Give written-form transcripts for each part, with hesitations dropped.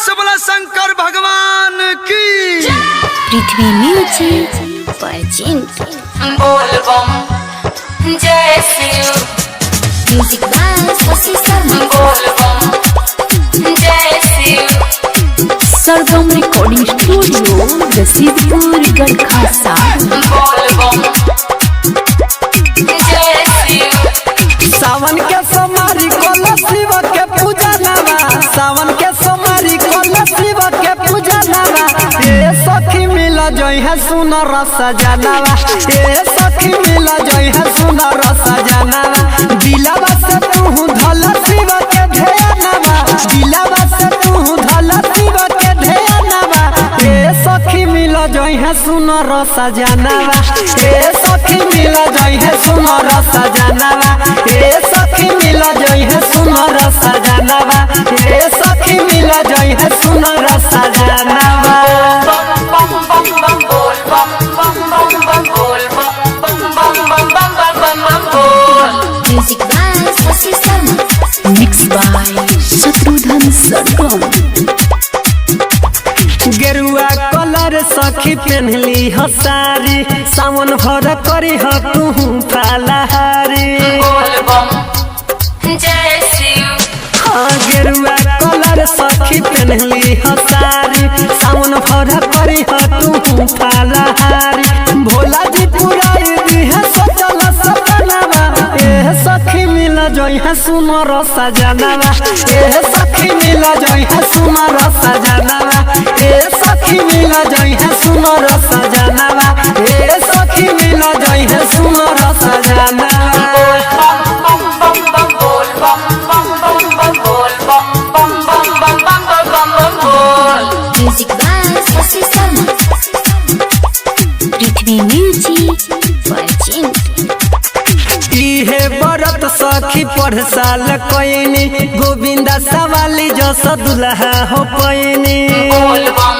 से बोला शंकर भगवान की। पृथ्वी म्यूजिक प्रेजेंट बोल बम जय शिव। Music by Shashi Sharma. बोल बम जय शिव। सरगम रिकॉर्डिंग स्टूडियो रसीदपुर गढ़खासा। बोल बम जय शिव। सावन के सोमारी कोल शिव के पूजा नामा, सावन के सोमारी कोल शिव के पूजा नामा। ए सखी मिल जोई है सुनर सजनावा, ए सखी मिल जोई है सुनर सजनावा। दिलवा से तू धल शिव के ध्यानवा, दिलवा से तू धल शिव के ध्यानवा। ए सखी मिल जोई है सुनर सजनावा, ए सखी मिल जोई है सुनर सजनावा। ए सखी मिल जोई है सुनर सजनावा, ए सखी मिल जोई है सुनर सजनावा। बम बम बम बम बोल बम बम बम बम बोल बम बम बम बम बम बम बम बोल। Music by Shashi Sharma. Mix by Shatrughan Sargam. गेरुआ कलर सखी पहनली हो सारी, सावन भर करी हो तू फलाहारी। बोल बम जय शिव। हाँ गेरुआ कलर सखी पहनली हो सारी, सावन भर करी हो तू फलाहारी। भोला जी पुराई दी है सजल सपनावा, ए सखी मिल जोई है सुनर सजनावा, ए सखी मिल जोई है सुनर सजनावा। ए सखी मिल जोई है सुनर सजनावा, ए सखी मिल जोई है सुनर सजनावा। बम बम बम बम बोल बम बम बम बम बोल बम बम बम बम बम बम बम बोल। Music by Shashi Sharma. Prithvi music present इहे बरत सखी पढ़ साल कोइनी, गोविंदा सवाली जो सदुल्हा हो पैनी। बोल बम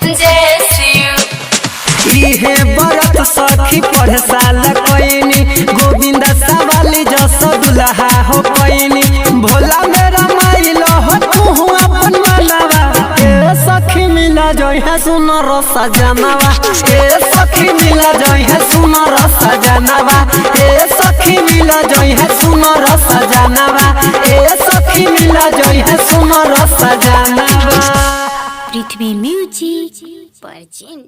जय शिव। इहे बरत सखी पढ़ साल कोइनी, गोविंदा सवाली जो सदुल्हा हो पैनी। भोला मेरा माइल हो तू अपन मनवा, ए सखी मिला जोई है सुनर सजनावा, ए सखी मिला जोई है सुनर सजनावा। ए सखी मिला जोई है सुनर सजनावा, ए सखी मिला जोई है सुनर सजनावा। पृथ्वी म्यूजिक प्रेजेंट।